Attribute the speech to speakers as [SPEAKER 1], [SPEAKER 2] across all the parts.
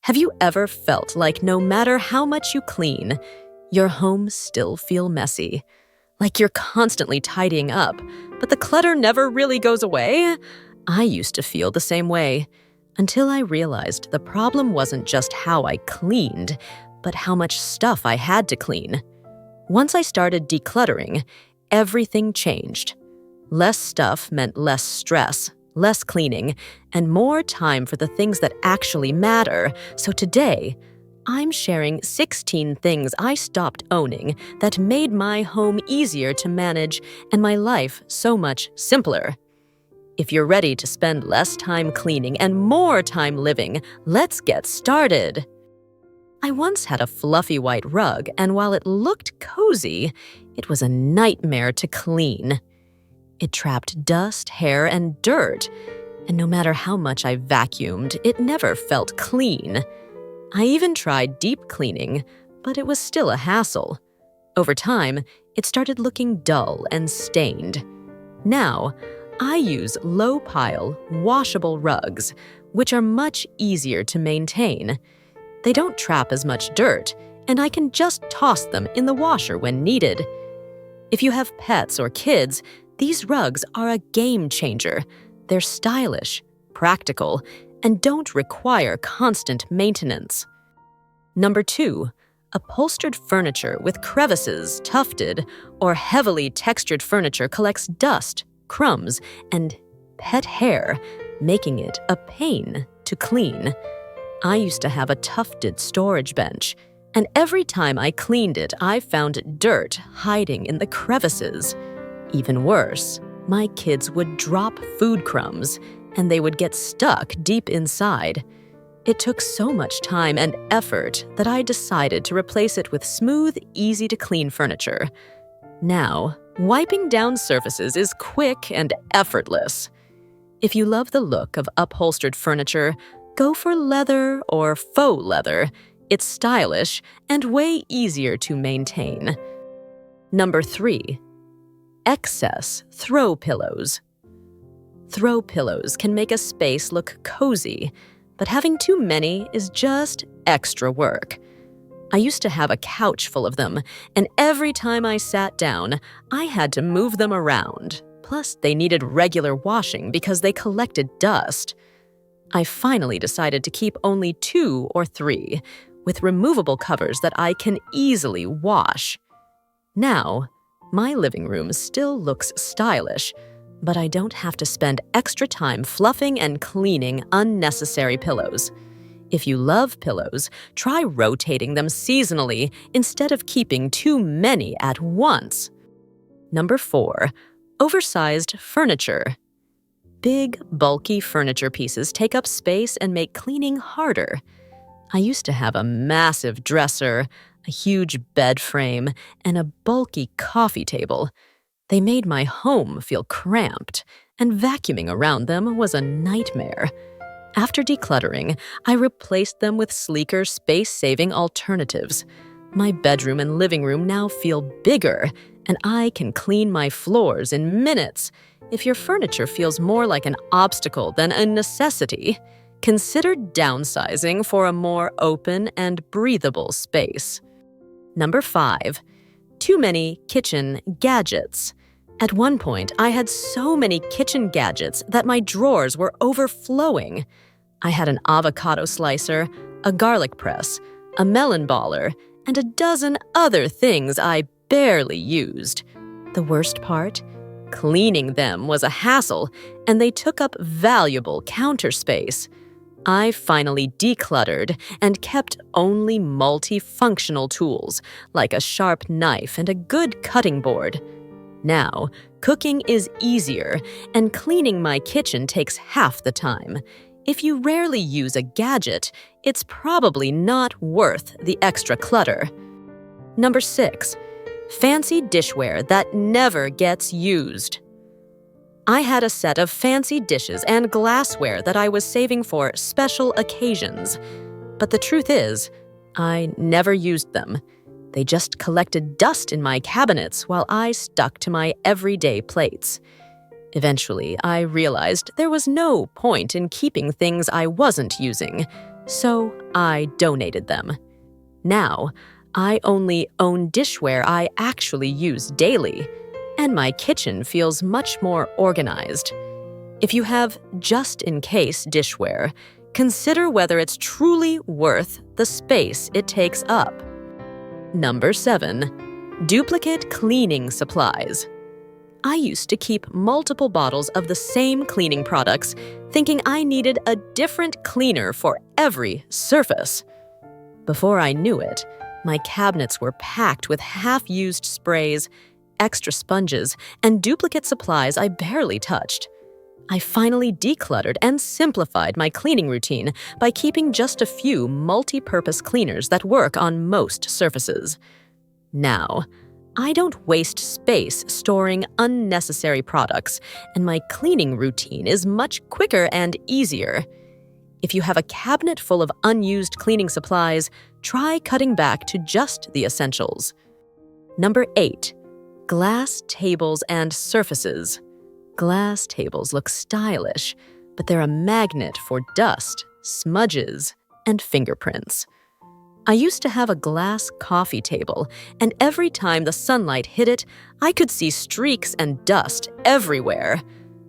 [SPEAKER 1] Have you ever felt like no matter how much you clean, your home still feels messy? Like you're constantly tidying up, but the clutter never really goes away? I used to feel the same way, until I realized the problem wasn't just how I cleaned, but how much stuff I had to clean. Once I started decluttering, everything changed. Less stuff meant less stress, less cleaning, and more time for the things that actually matter. So today, I'm sharing 16 things I stopped owning that made my home easier to manage and my life so much simpler. If you're ready to spend less time cleaning and more time living, let's get started. I once had a fluffy white rug, and while it looked cozy, it was a nightmare to clean. It trapped dust, hair, and dirt, and no matter how much I vacuumed, it never felt clean. I even tried deep cleaning, but it was still a hassle. Over time, it started looking dull and stained. Now, I use low-pile, washable rugs, which are much easier to maintain. They don't trap as much dirt, and I can just toss them in the washer when needed. If you have pets or kids, these rugs are a game changer. They're stylish, practical, and don't require constant maintenance. Number 2, upholstered furniture with crevices, tufted, or heavily textured furniture collects dust, crumbs, and pet hair, making it a pain to clean. I used to have a tufted storage bench, and every time I cleaned it, I found dirt hiding in the crevices. Even worse, my kids would drop food crumbs, and they would get stuck deep inside. It took so much time and effort that I decided to replace it with smooth, easy-to-clean furniture. Now, wiping down surfaces is quick and effortless. If you love the look of upholstered furniture, go for leather or faux leather. It's stylish and way easier to maintain. Number 3, excess throw pillows. Throw pillows can make a space look cozy, but having too many is just extra work. I used to have a couch full of them, and every time I sat down, I had to move them around. Plus, they needed regular washing because they collected dust. I finally decided to keep only 2 or 3, with removable covers that I can easily wash. Now, my living room still looks stylish, but I don't have to spend extra time fluffing and cleaning unnecessary pillows. If you love pillows, try rotating them seasonally instead of keeping too many at once. Number 4, oversized furniture. Big, bulky furniture pieces take up space and make cleaning harder. I used to have a massive dresser, a huge bed frame, and a bulky coffee table. They made my home feel cramped, and vacuuming around them was a nightmare. After decluttering, I replaced them with sleeker, space-saving alternatives. My bedroom and living room now feel bigger, and I can clean my floors in minutes. If your furniture feels more like an obstacle than a necessity, consider downsizing for a more open and breathable space. Number 5, too many kitchen gadgets. At one point, I had so many kitchen gadgets that my drawers were overflowing. I had an avocado slicer, a garlic press, a melon baller, and a dozen other things I barely used. The worst part? Cleaning them was a hassle, and they took up valuable counter space. I finally decluttered and kept only multifunctional tools, like a sharp knife and a good cutting board. Now, cooking is easier, and cleaning my kitchen takes half the time. If you rarely use a gadget, it's probably not worth the extra clutter. Number 6, fancy dishware that never gets used. I had a set of fancy dishes and glassware that I was saving for special occasions. But the truth is, I never used them. They just collected dust in my cabinets while I stuck to my everyday plates. Eventually, I realized there was no point in keeping things I wasn't using. So I donated them. Now, I only own dishware I actually use daily, and my kitchen feels much more organized. If you have just-in-case dishware, consider whether it's truly worth the space it takes up. Number 7. Duplicate cleaning supplies. I used to keep multiple bottles of the same cleaning products, thinking I needed a different cleaner for every surface. Before I knew it, my cabinets were packed with half-used sprays, extra sponges, and duplicate supplies I barely touched. I finally decluttered and simplified my cleaning routine by keeping just a few multi-purpose cleaners that work on most surfaces. Now, I don't waste space storing unnecessary products, and my cleaning routine is much quicker and easier. If you have a cabinet full of unused cleaning supplies, try cutting back to just the essentials. Number 8. Glass tables and surfaces. Glass tables look stylish, but they're a magnet for dust, smudges, and fingerprints. I used to have a glass coffee table, and every time the sunlight hit it, I could see streaks and dust everywhere.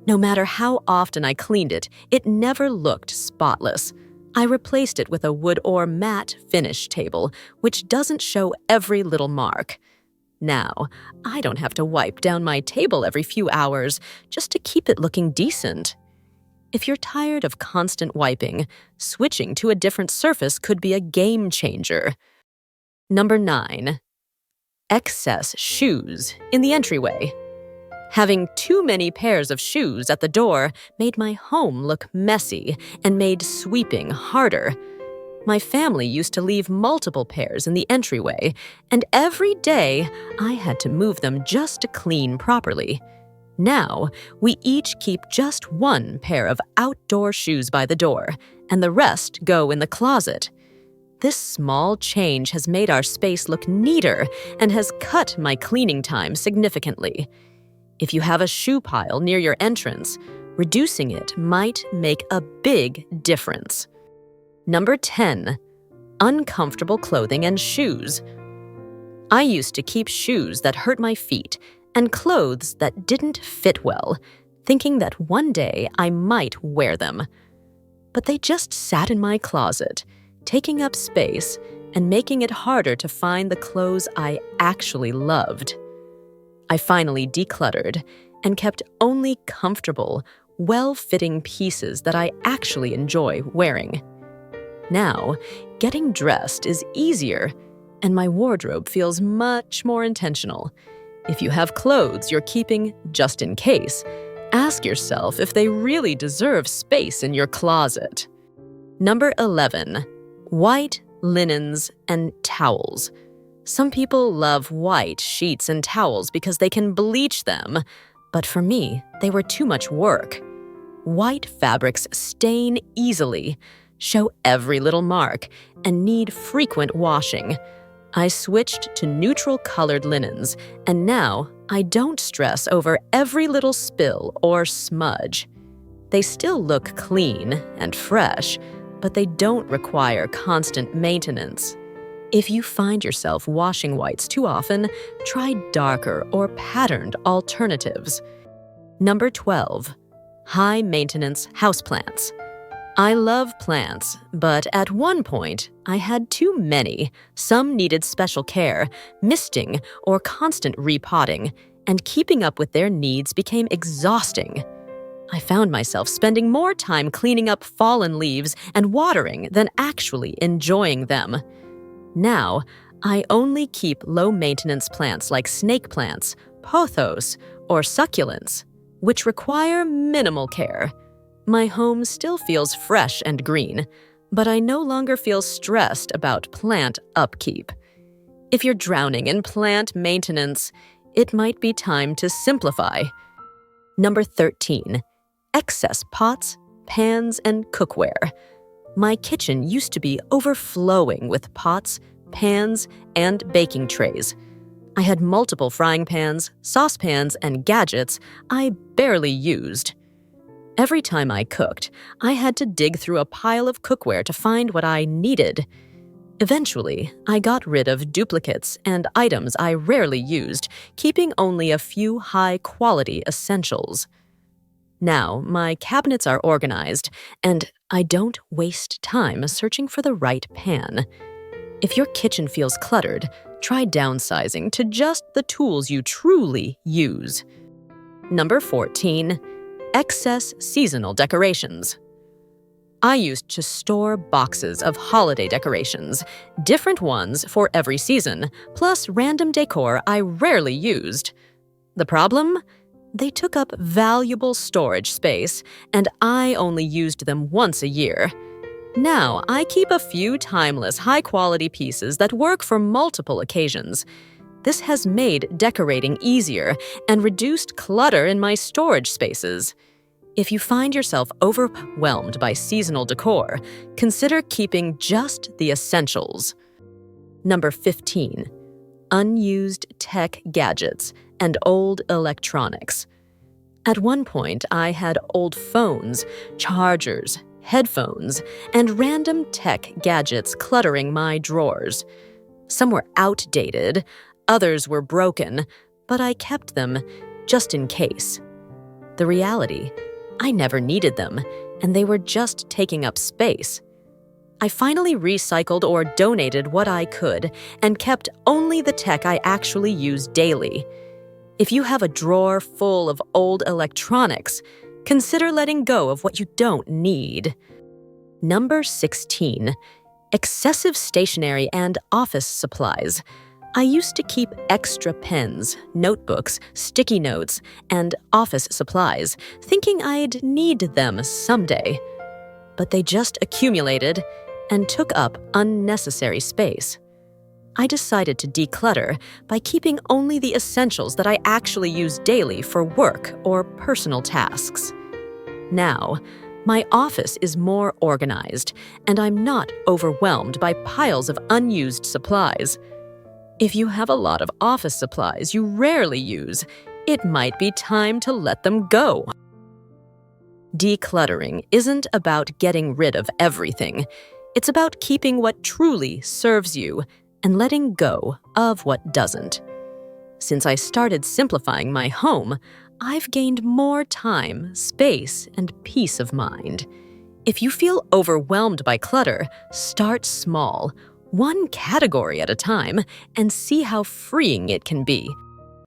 [SPEAKER 1] No matter how often I cleaned it, it never looked spotless. I replaced it with a wood or matte finish table, which doesn't show every little mark. Now, I don't have to wipe down my table every few hours just to keep it looking decent. If you're tired of constant wiping, switching to a different surface could be a game changer. Number 9. Excess shoes in the entryway. Having too many pairs of shoes at the door made my home look messy and made sweeping harder. My family used to leave multiple pairs in the entryway, and every day I had to move them just to clean properly. Now, we each keep just one pair of outdoor shoes by the door, and the rest go in the closet. This small change has made our space look neater and has cut my cleaning time significantly. If you have a shoe pile near your entrance, reducing it might make a big difference. Number 10. Uncomfortable clothing and shoes. I used to keep shoes that hurt my feet and clothes that didn't fit well, thinking that one day I might wear them. But they just sat in my closet, taking up space and making it harder to find the clothes I actually loved. I finally decluttered and kept only comfortable, well-fitting pieces that I actually enjoy wearing. Now, getting dressed is easier, and my wardrobe feels much more intentional. If you have clothes you're keeping just in case, ask yourself if they really deserve space in your closet. Number 11. White linens and towels. Some people love white sheets and towels because they can bleach them, but for me, they were too much work. White fabrics stain easily, show every little mark, and need frequent washing. I switched to neutral-colored linens, and now I don't stress over every little spill or smudge. They still look clean and fresh, but they don't require constant maintenance. If you find yourself washing whites too often, try darker or patterned alternatives. Number 12. High-maintenance houseplants. I love plants, but at one point, I had too many. Some needed special care, misting, or constant repotting, and keeping up with their needs became exhausting. I found myself spending more time cleaning up fallen leaves and watering than actually enjoying them. Now, I only keep low-maintenance plants like snake plants, pothos, or succulents, which require minimal care. My home still feels fresh and green, but I no longer feel stressed about plant upkeep. If you're drowning in plant maintenance, it might be time to simplify. Number 13. Excess pots, pans, and cookware. My kitchen used to be overflowing with pots, pans, and baking trays. I had multiple frying pans, saucepans, and gadgets I barely used. Every time I cooked, I had to dig through a pile of cookware to find what I needed. Eventually, I got rid of duplicates and items I rarely used, keeping only a few high-quality essentials. Now, my cabinets are organized, and I don't waste time searching for the right pan. If your kitchen feels cluttered, try downsizing to just the tools you truly use. Number 14. Excess seasonal decorations. I used to store boxes of holiday decorations, different ones for every season, plus random decor I rarely used. The problem? They took up valuable storage space, and I only used them once a year. Now, I keep a few timeless, high-quality pieces that work for multiple occasions. This has made decorating easier and reduced clutter in my storage spaces. If you find yourself overwhelmed by seasonal decor, consider keeping just the essentials. Number 15. Unused tech gadgets and old electronics. At one point, I had old phones, chargers, headphones, and random tech gadgets cluttering my drawers. Some were outdated, others were broken, but I kept them just in case. The reality, I never needed them, and they were just taking up space. I finally recycled or donated what I could and kept only the tech I actually use daily. If you have a drawer full of old electronics, consider letting go of what you don't need. Number 16. Excessive stationery and office supplies. I used to keep extra pens, notebooks, sticky notes, and office supplies, thinking I'd need them someday. But they just accumulated and took up unnecessary space. I decided to declutter by keeping only the essentials that I actually use daily for work or personal tasks. Now, my office is more organized, and I'm not overwhelmed by piles of unused supplies. If you have a lot of office supplies you rarely use, it might be time to let them go. Decluttering isn't about getting rid of everything. It's about keeping what truly serves you and letting go of what doesn't. Since I started simplifying my home, I've gained more time, space, and peace of mind. If you feel overwhelmed by clutter, start small, one category at a time, and see how freeing it can be.